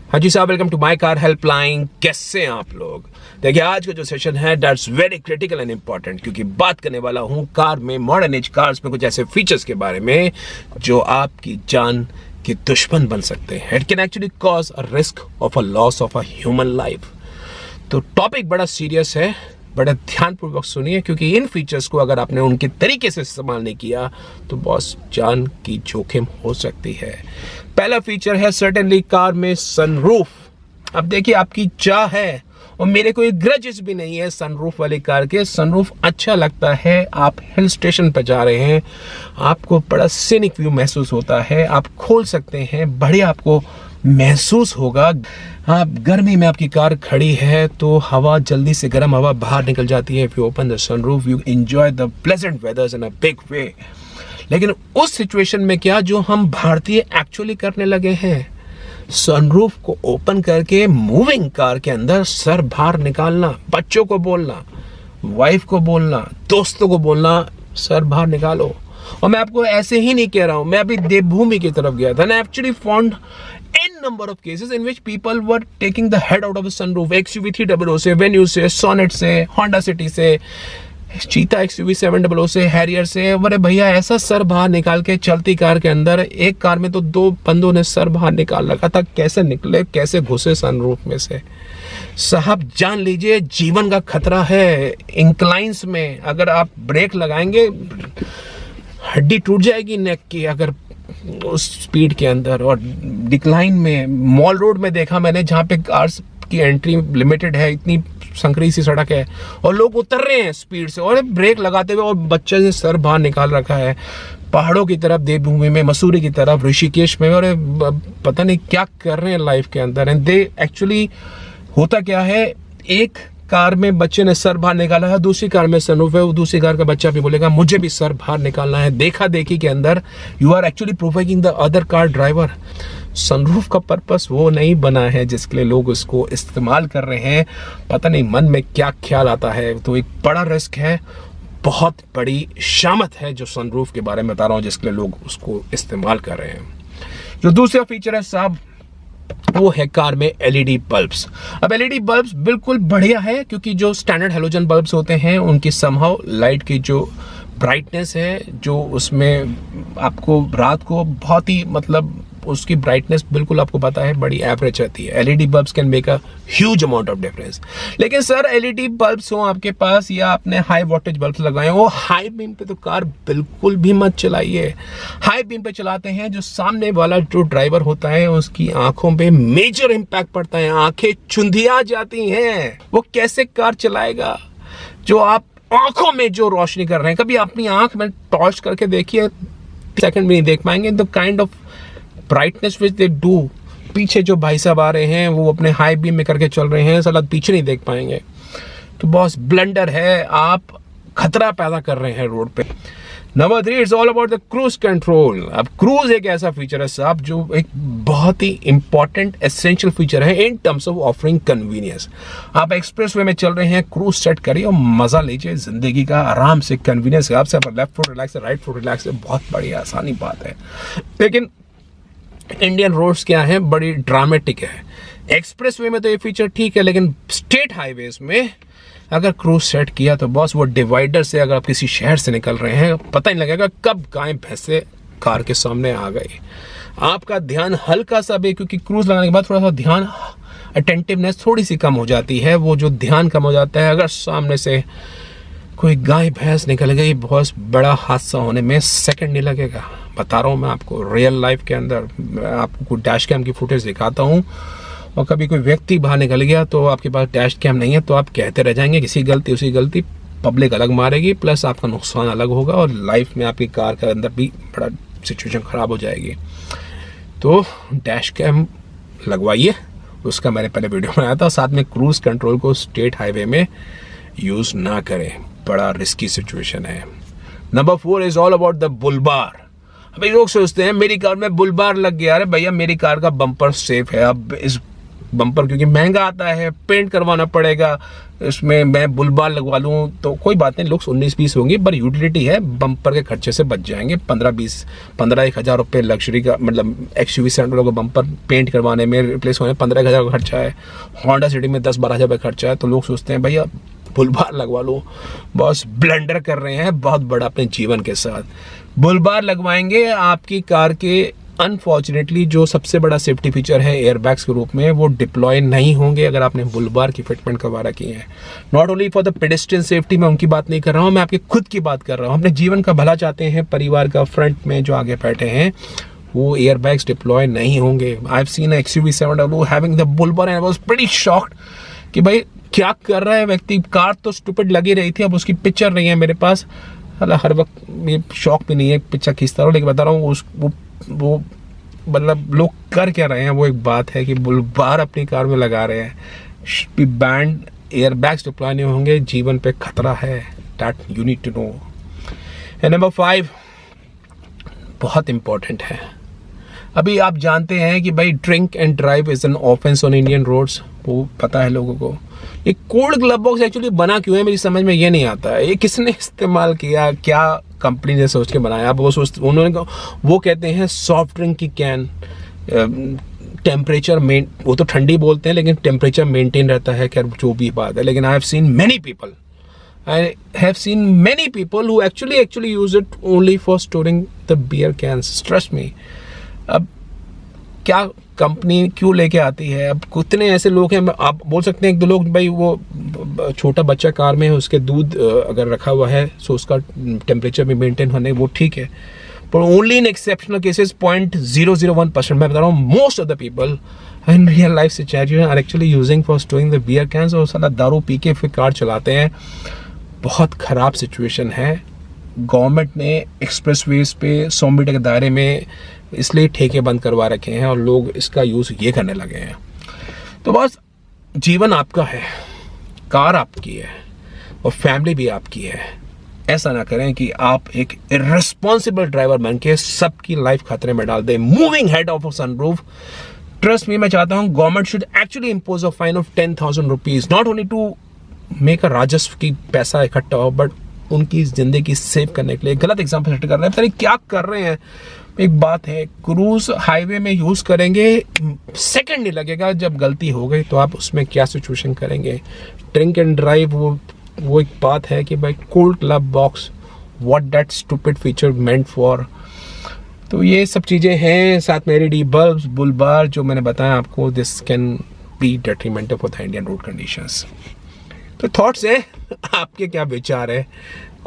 हाँ जी साहब, welcome to my car helpline. कैसे हैं आप लोग? देखिए, आज का जो सेशन है that's very critical and important, क्योंकि बात करने वाला हूँ कार में, मॉडर्न एज कार्स में कुछ ऐसे फीचर्स के बारे में जो आपकी जान के दुश्मन बन सकते हैं। It can actually cause a risk of a loss of a human life. तो टॉपिक बड़ा सीरियस है, बड़ा ध्यानपूर्वक सुनिए, क्योंकि इन फीचर्स को अगर आपने उनके तरीके से इस्तेमाल नहीं किया तो बॉस जान की जोखिम हो सकती है। पहला फीचर है सर्टेनली कार में सनरूफ। अब देखिए, आपकी चाह है और मेरे को एक ग्रजेस भी नहीं है सनरूफ वाली कार के। सनरूफ अच्छा लगता है, आप हिल स्टेशन पर जा रहे हैं, आपको बड़ा सीनिक व्यू महसूस होता है, आप खोल सकते हैं, बढ़िया आपको महसूस होगा। आप गर्मी में आपकी कार खड़ी है तो हवा जल्दी से गर्म हवा बाहर निकल जाती है। If you open the sunroof you enjoy the pleasant वेदर्स in a big way. लेकिन उस सिचुएशन में क्या जो हम भारतीय एक्चुअली करने लगे हैं, सनरूफ को ओपन करके मूविंग कार के अंदर सर बाहर निकालना, बच्चों को बोलना, वाइफ को बोलना, दोस्तों को बोलना, सर बाहर निकालो। और मैं आपको ऐसे ही नहीं कह रहा हूं, मैं अभी देवभूमि की तरफ गया था ना, actually found n number of cases in which people were taking the head out of the sunroof। XUV 300 से, Venue से, Sonnet से, Honda City से, चीता XUV 700 से, हैरियर से। अरे भैया, ऐसा सर बाहर निकाल के चलती कार के अंदर, एक कार में तो 2 बंदों ने सर बाहर निकाल रखा था। कैसे निकले, कैसे घुसे सनरूफ में से? साहब जान लीजिए, जीवन का खतरा है। इंक्लाइंस में अगर आप ब्रेक लगाएंगे, हड्डी टूट जाएगी नेक की अगर उस स्पीड के अंदर। और डिक्लाइन में, मॉल रोड में देखा मैंने, जहाँ पे कार्स की एंट्री लिमिटेड है, इतनी संकरी सी सड़क है और लोग उतर रहे हैं स्पीड से और ब्रेक लगाते हुए, और बच्चे ने सर बाहर निकाल रखा है। पहाड़ों की तरफ, देवभूमि में, मसूरी की तरफ, ऋषिकेश में, और पता नहीं क्या कर रहे हैं लाइफ के अंदर। एंड दे एक्चुअली, होता क्या है, एक कार में बच्चे ने सर बाहर निकाला है, दूसरी कार में सनरूफ है, वो दूसरी कार का बच्चा भी बोलेगा मुझे भी सर बाहर निकालना है। देखा देखी के अंदर you are actually provoking the other car driver. Sunroof का पर्पस वो नहीं बना है जिसके लिए लोग उसको इस्तेमाल कर रहे हैं। पता नहीं मन में क्या ख्याल आता है। तो एक बड़ा रिस्क है, बहुत बड़ी शामत है जो सनरूफ के बारे में बता रहा हूँ, जिसके लिए लोग उसको इस्तेमाल कर रहे हैं। जो दूसरा फीचर है साहब, वो है कार में एलईडी बल्ब्स। अब एलईडी बल्ब्स बिल्कुल बढ़िया है, क्योंकि जो स्टैंडर्ड हेलोजन बल्ब्स होते हैं उनकी समहाउ लाइट की जो ब्राइटनेस है, जो उसमें आपको रात को बहुत ही, मतलब उसकी ब्राइटनेस बिल्कुल आपको पता है बड़ी एवरेज रहती है। LED bulbs can make a huge amount of difference. लेकिन सर, एलईडी बल्ब्स हो आपके पास या आपने हाई वोल्टेज बल्ब्स लगाए हो, हाई बीम पे तो कार बिल्कुल भी मत चलाइए। हाई बीम पे चलाते हैं, जो सामने वाला जो ड्राइवर होता है उसकी आंखों पे मेजर इंपैक्ट पड़ता है, आंखें चुंधिया जाती हैं। वो कैसे कार चलाएगा? जो आप आंखों में जो रोशनी कर रहे हैं, कभी अपनी आंख में टॉर्च करके देखिए, सेकंड भी नहीं देख पाएंगे। The kind of brightness which they do, पीछे जो भाई साहब आ रहे हैं वो अपने हाई बीम में करके चल रहे हैं, साला पीछे नहीं देख पाएंगे। तो बॉस ब्लंडर है, आप खतरा पैदा कर रहे हैं रोड पे। Number 3, it's all about the cruise control. अब क्रूज एक ऐसा फीचर है साहब जो एक बहुत ही इंपॉर्टेंट एसेंशियल फीचर है in terms of offering convenience. आप एक्सप्रेस वे में चल रहे हैं, क्रूज सेट करिए और मजा लीजिए जिंदगी का, आराम से, कन्वीनियंस के। आपसे लेफ्ट फुट रिलैक्स है, राइट फुट रिलैक्स है, बहुत बड़ी आसानी बात है। लेकिन इंडियन रोड्स क्या है, बड़ी ड्रामेटिक है। एक्सप्रेस वे में तो ये फीचर ठीक है, लेकिन स्टेट हाईवेज में अगर क्रूज सेट किया तो बॉस, वो डिवाइडर से अगर आप किसी शहर से निकल रहे हैं, पता नहीं लगेगा कब गाय भैंसे कार के सामने आ गई। आपका ध्यान हल्का सा भी, क्योंकि क्रूज लगाने के बाद थोड़ा सा ध्यान, अटेंटिवनेस थोड़ी सी कम हो जाती है। वो जो ध्यान कम हो जाता है, अगर सामने से कोई गाय भैंस निकल गई, बहुत बड़ा हादसा होने में सेकंड नहीं लगेगा। बता रहा हूँ मैं आपको, रियल लाइफ के अंदर। आपको डैश कैम की फुटेज दिखाता हूँ, और कभी कोई व्यक्ति बाहर निकल गया तो आपके पास डैश कैम नहीं है तो आप कहते रह जाएंगे किसी गलती उसी गलती, पब्लिक अलग मारेगी, प्लस आपका नुकसान अलग होगा, और लाइफ में आपकी कार के अंदर भी बड़ा सिचुएशन खराब हो जाएगी। तो डैश कैम लगवाइए, उसका मैंने पहले वीडियो बनाया था। साथ में क्रूज कंट्रोल को स्टेट हाईवे में यूज ना करें, बड़ा रिस्की सिचुएशन है। Number 4 is all about the bull bar. अभी लोग सोचते हैं मेरी कार में बुल बार लग गया। अरे भैया, मेरी कार का बम्पर सेफ है। अब इस बम्पर क्योंकि महंगा आता है, पेंट करवाना पड़ेगा, इसमें मैं बुल बार लगवा लूँ तो कोई बात नहीं, लुक्स 19-20 होंगी, पर यूटिलिटी है, बम्पर के खर्चे से बच जाएंगे। 15-1,000 रुपये लग्जरी का, मतलब XUV 700 का बम्पर पेंट करवाने में, रिप्लेस होने में 15,000 का खर्चा है। होंडा सिटी में 10-12 हज़ार का खर्चा है। तो लोग सोचते हैं भैया बुल बार लगवा लो, बस ब्लंडर कर रहे हैं बहुत बड़ा अपने जीवन के साथ। बुल बार लगवाएंगे, आपकी कार के अनफॉर्चुनेटली जो सबसे बड़ा सेफ्टी फीचर है एयरबैग्स के रूप में, वो डिप्लॉय नहीं होंगे अगर आपने बुल बार की फिटमेंट करवा रखी है। Not only for the pedestrian safety, मैं उनकी बात नहीं कर रहा हूँ, मैं आपके खुद की बात कर रहा हूँ। अपने जीवन का भला चाहते हैं, परिवार का फ्रंट में जो आगे बैठे हैं वो एयरबैग्स डिप्लॉय नहीं होंगे। I have seen XUV 700 having the bull bar and I was pretty shocked कि भाई क्या कर रहा है व्यक्ति। कार तो स्टूपिड लगी रही थी, अब उसकी पिक्चर नहीं है मेरे पास, हर वक्त ये शौक भी नहीं है पिक्चर खींचता रहो, लेकिन बता रहा हूँ वो मतलब लोग कर क्या रहे हैं वो एक बात है कि बुल बार अपनी कार में लगा रहे हैं। बैंड एयरबैग्स डिप्लॉय नहीं होंगे, जीवन पे खतरा है, that you need to know. And number 5 बहुत इंपॉर्टेंट है। अभी आप जानते हैं कि भाई drink and drive is an offence on Indian roads, वो पता है लोगों को। ये कोल्ड ग्लव बॉक्स एक्चुअली बना क्यों है मेरी समझ में ये नहीं आता है। ये किसने इस्तेमाल किया, क्या कंपनी ने सोच के बनाया? अब वो कहते हैं सॉफ्ट ड्रिंक की कैन, टेम्परेचर वो तो ठंडी बोलते हैं लेकिन टेम्परेचर मेंटेन रहता है, खैर जो भी बात है। लेकिन I have seen many people who actually use it only for storing the beer cans. Trust me. अब क्या कंपनी क्यों लेके आती है? अब कितने ऐसे लोग हैं, आप बोल सकते हैं 1-2 लोग, भाई वो छोटा बच्चा कार में है, उसके दूध अगर रखा हुआ है सो उसका टेम्परेचर भी मेंटेन होने, वो ठीक है। पर ओनली इन एक्सेप्शनल केसेस 0.001%, मैं बता रहा हूँ, most of the people in real life situation are actually using for storing the beer cans, और साला दारू पी के फिर कार चलाते हैं। बहुत ख़राब सिचुएशन है। गवर्नमेंट ने एक्सप्रेसवेज पे 100 मीटर के दायरे में इसलिए ठेके बंद करवा रखे हैं और लोग इसका यूज़ ये करने लगे हैं। तो बस जीवन आपका है, कार आपकी है और फैमिली भी आपकी है। ऐसा ना करें कि आप एक इर्रेस्पॉन्सिबल ड्राइवर बन के सबकी लाइफ खतरे में डाल दें। Moving head of a sunroof, trust me, मैं चाहता हूँ government should actually impose a fine of 10,000 rupees, not only to make a राजस्व की पैसा इकट्ठा हो, बट उनकी जिंदगी सेव करने के लिए। गलत एग्जाम्पल सेट कर रहे हैं, पता नहीं क्या कर रहे हैं। एक बात है, क्रूज हाईवे में यूज करेंगे, सेकंड नहीं लगेगा, जब गलती हो गई तो आप उसमें क्या सिचुएशन करेंगे। ड्रिंक एंड ड्राइव वो एक बात है कि भाई cold glove box, what that stupid feature meant for. तो ये सब चीज़ें हैं, साथ में LED बल्ब, बुल बार जो मैंने बताया आपको, this can be detrimental for the Indian road conditions. तो थॉट्स है, आपके क्या विचार है?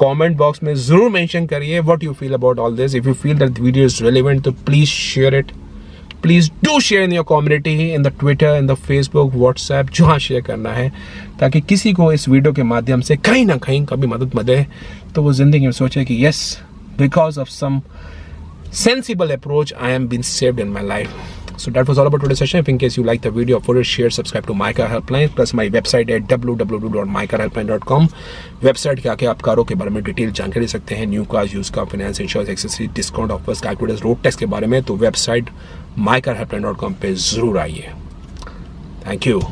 कमेंट बॉक्स में जरूर मेंशन करिए what you feel about all this. If you feel that the video is relevant तो please share it, please do share in your community, in the Twitter, in the Facebook, WhatsApp, जहाँ share करना है, ताकि किसी को इस video के माध्यम से कहीं ना कहीं कभी मदद मिले तो वो जिंदगी में सोचे कि yes, because of some sensible approach I am being saved in my life. So that was all about today's session. If in case you like the video, follow, share, subscribe to My Car Helpline, plus my website at www.mycarhelpline.com. Website के आके आप कारों के बारे में detail जानकारी सकते हैं, new cars, use car, finance, insurance, accessory, discount offers, calculators, road tax के बारे में। तो वेबसाइट mycarhelpline.com पे जरूर आइए। Thank you.